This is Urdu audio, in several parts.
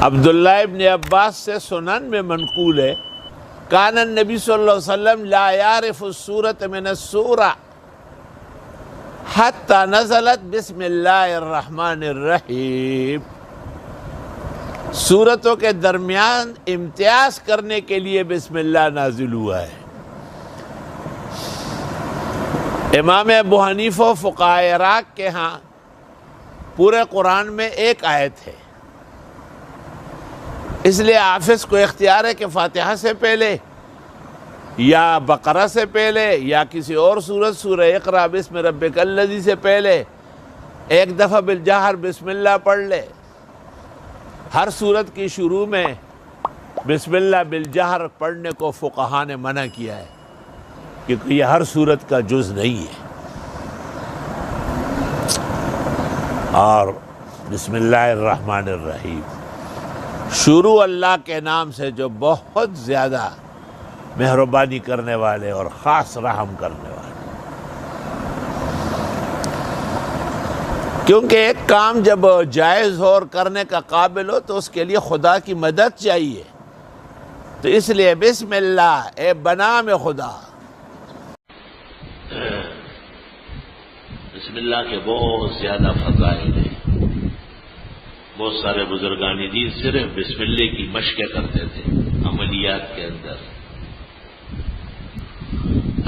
عبداللہ ابن عباس سے سنن میں منقول ہے، کان النبی صلی اللہ علیہ وسلم لا یعرف السورۃ من السورہ حتی نزلت بسم اللہ الرحمن الرحیم۔ سورتوں کے درمیان امتیاز کرنے کے لیے بسم اللہ نازل ہوا ہے۔ امام ابو حنیفہ و فقہائے عراق کے ہاں پورے قرآن میں ایک آیت ہے، اس لیے حافظ کو اختیار ہے کہ فاتحہ سے پہلے یا بقرہ سے پہلے یا کسی اور سورت سورہ اقرا بسم ربک الذی سے پہلے ایک دفعہ بالجہر بسم اللہ پڑھ لے۔ ہر سورت کی شروع میں بسم اللہ بالجہر پڑھنے کو فقہاء نے منع کیا ہے، کیونکہ یہ ہر سورت کا جز نہیں ہے۔ اور بسم اللہ الرحمن الرحیم، شروع اللہ کے نام سے جو بہت زیادہ مہربانی کرنے والے اور خاص رحم کرنے والے۔ کیونکہ ایک کام جب جائز ہو اور کرنے کا قابل ہو تو اس کے لیے خدا کی مدد چاہیے، تو اس لیے بسم اللہ اے بنام خدا۔ بسم اللہ کے بہت زیادہ فضائل ہیں۔ بہت سارے بزرگان دین صرف بسم اللہ کی مشق کرتے تھے عملیات کے اندر۔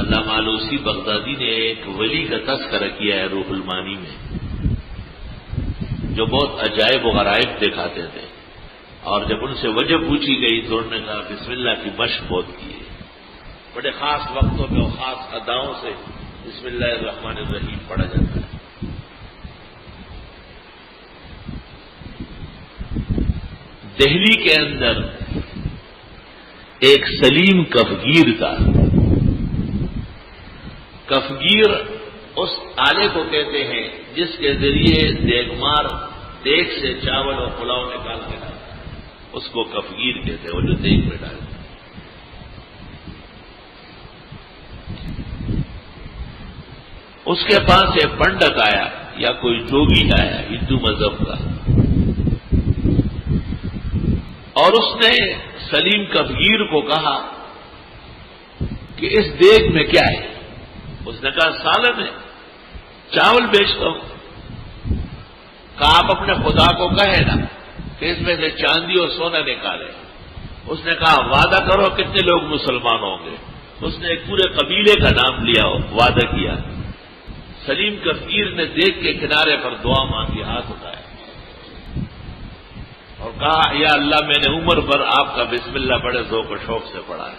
علامہ آلوسی بغدادی نے ایک ولی کا تذکرہ کیا ہے روح المانی میں، جو بہت عجائب و غرائب دکھاتے تھے، اور جب ان سے وجہ پوچھی گئی تو انہوں نے کہا بسم اللہ کی مشق بہت کی ہے، بڑے خاص وقتوں میں اور خاص اداؤں سے بسم اللہ الرحمن الرحیم پڑھا جاتا ہے۔ دہلی کے اندر ایک سلیم کفگیر تھا۔ کفگیر اس آلے کو کہتے ہیں جس کے ذریعے دیگمار دیگ سے چاول اور پلاؤ نکال کے ڈالتا ہے، اس کو کفگیر کہتے ہیں، وہ جو دیگ میں ڈالتا ہے۔ اس کے پاس ایک پنڈت آیا یا کوئی جوگی آیا ہندو مذہب کا، اور اس نے سلیم کفگیر کو کہا کہ اس دیگ میں کیا ہے؟ اس نے کہا سالن ہے، چاول بیچتا ہوں۔ کہا آپ اپنے خدا کو کہے نا کہ اس میں سے چاندی اور سونا نکالے۔ اس نے کہا وعدہ کرو کتنے لوگ مسلمان ہوں گے۔ اس نے ایک پورے قبیلے کا نام لیا، وعدہ کیا۔ سلیم کفگیر نے دیگ کے کنارے پر دعا مانگی، ہاتھ اٹھایا اور کہا یا اللہ میں نے عمر بھر آپ کا بسم اللہ بڑے ذوق و شوق سے پڑھا ہے،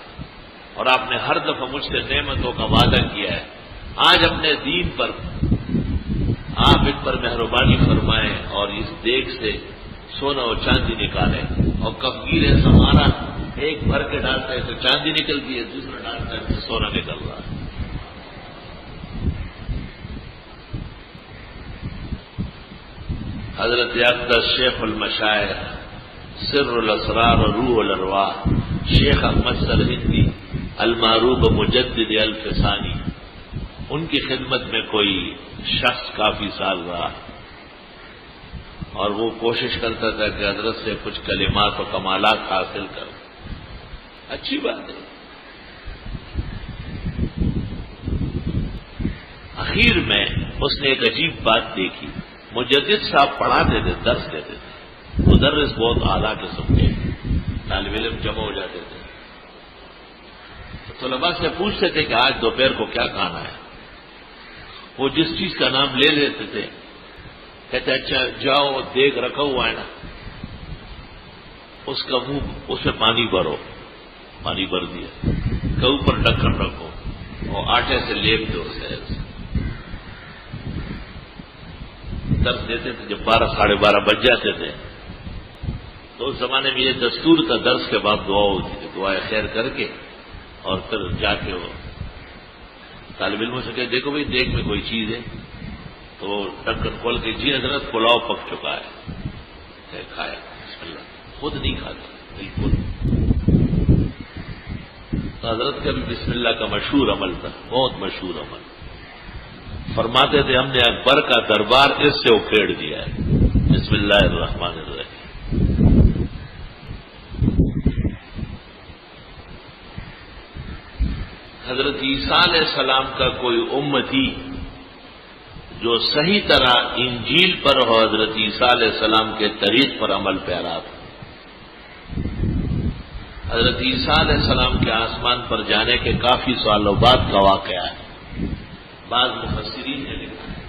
اور آپ نے ہر دفعہ مجھ سے نعمتوں کا وعدہ کیا ہے۔ آج اپنے دین پر آپ ان پر مہربانی فرمائیں اور اس دیگ سے سونا اور چاندی نکالیں۔ اور کفگیر ہے ہمارا، ایک بھر کے ڈالتا ہے تو چاندی نکلتی ہے، دوسرا ڈالتا ہے تو سونا نکل رہا ہے۔ حضرت اقدس شیخ المشائخ سر الاسرار و روح الارواح شیخ احمد سرہندی المعروف مجدد الفسانی، ان کی خدمت میں کوئی شخص کافی سال رہا، اور وہ کوشش کرتا تھا کہ حضرت سے کچھ کلمات و کمالات حاصل کر۔ اچھی بات ہے۔ اخیر میں اس نے ایک عجیب بات دیکھی، مجدد صاحب پڑھاتے تھے، درس دیتے تھے، مدرس بہت اعلیٰ قسم کے، طالب علم جمع ہو جاتے تھے، طلباء سے پوچھتے تھے کہ آج دوپہر کو کیا کھانا ہے۔ وہ جس چیز کا نام لے لیتے تھے، کہتے اچھا جاؤ دیگ رکھا ہوا ہے نا، اس کا منہ اس میں پانی بھرو، پانی بھر دیا، کہ اوپر ڈھکن رکھو اور آٹے سے لیپ دو اسے۔ درس دیتے تھے، جب 12 ساڑھے 12 بج جاتے تھے تو اس زمانے میں یہ دستور تھا، درس کے بعد دعا ہوتی تھی، دعائے خیر کر کے اور پھر جا کے وہ طالب علموں سے کہ دیکھو بھائی دیگ میں کوئی چیز ہے، تو وہ ڈھکن کھول کے جی حضرت پلاؤ پک چکا ہے، کھایا، بسم اللہ، خود نہیں کھاتا بالکل۔ تو حضرت کا بھی بسم اللہ کا مشہور عمل تھا، بہت مشہور عمل۔ فرماتے تھے ہم نے اکبر کا دربار اس سے اکھیڑ دیا ہے، بسم اللہ الرحمن الرحیم۔ حضرت عیسیٰ علیہ السلام کا کوئی امتی جو صحیح طرح انجیل پر ہو، حضرت عیسیٰ علیہ السلام کے طریق پر عمل پیرا تھا۔ حضرت عیسیٰ علیہ السلام کے آسمان پر جانے کے کافی سالوں بعد کا واقعہ ہے، بعض مفسرین نے لکھا ہے۔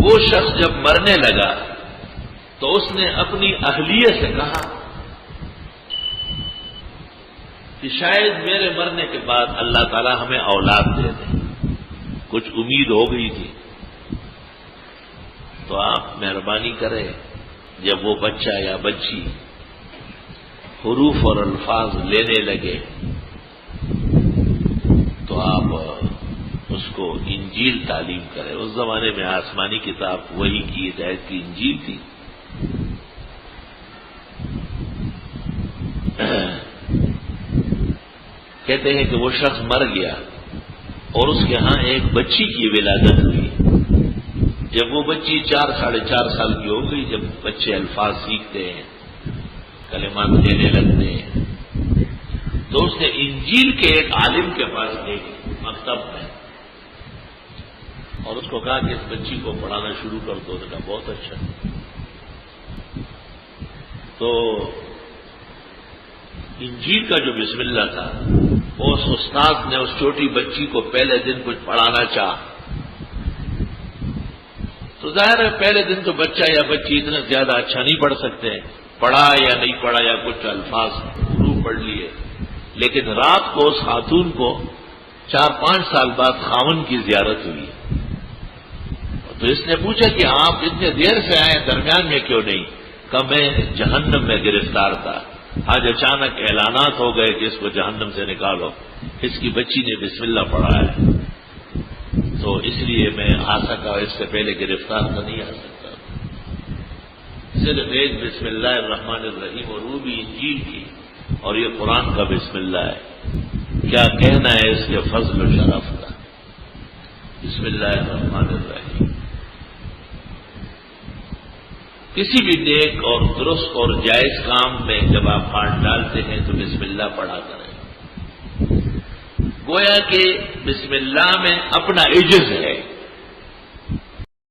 وہ شخص جب مرنے لگا تو اس نے اپنی اہلیہ سے کہا کہ شاید میرے مرنے کے بعد اللہ تعالی ہمیں اولاد دے دے، کچھ امید ہو گئی تھی، تو آپ مہربانی کریں جب وہ بچہ یا بچی حروف اور الفاظ لینے لگے تو آپ اس کو انجیل تعلیم کریں۔ اس زمانے میں آسمانی کتاب وہی کی ہدایت کی انجیل تھی۔ کہتے ہیں کہ وہ شخص مر گیا اور اس کے ہاں ایک بچی کی ولادت ہوئی۔ جب وہ بچی 4-4.5 سال کی ہو گئی، جب بچے الفاظ سیکھتے ہیں، کلمات لینے لگتے ہیں، تو اس نے انجیل کے ایک عالم کے پاس گئی مکتب میں اور اس کو کہا کہ اس بچی کو پڑھانا شروع کر دو۔ نے کہا بہت اچھا۔ تو انجیل کا جو بسم اللہ تھا، اس استاد نے اس چھوٹی بچی کو پہلے دن کچھ پڑھانا چاہا، تو ظاہر ہے پہلے دن تو بچہ یا بچی اتنا زیادہ اچھا نہیں پڑھ سکتے، پڑھا یا نہیں پڑھا یا کچھ الفاظ حروف پڑھ لیے، لیکن رات کو اس خاتون کو 4-5 سال بعد خاون کی زیارت ہوئی، تو اس نے پوچھا کہ آپ اتنے دیر سے آئے، درمیان میں کیوں نہیں؟ کہ میں جہنم میں گرفتار تھا، آج اچانک اعلانات ہو گئے کہ اس کو جہنم سے نکالو، اس کی بچی نے بسم اللہ پڑھا ہے، تو اس لیے میں آ سکا، اس سے پہلے گرفتار تو نہیں آ سکتا۔ صرف ایک بسم اللہ الرحمن الرحیم اور وہ بھی انجیل کی، اور یہ قرآن کا بسم اللہ ہے۔ کیا کہنا ہے اس کے فضل و شرف کا؟ بسم اللہ الرحمن الرحیم۔ کسی بھی نیک اور درست اور جائز کام میں جب آپ ہاتھ ڈالتے ہیں تو بسم اللہ پڑھا کریں۔ گویا کہ بسم اللہ میں اپنا عجز ہے،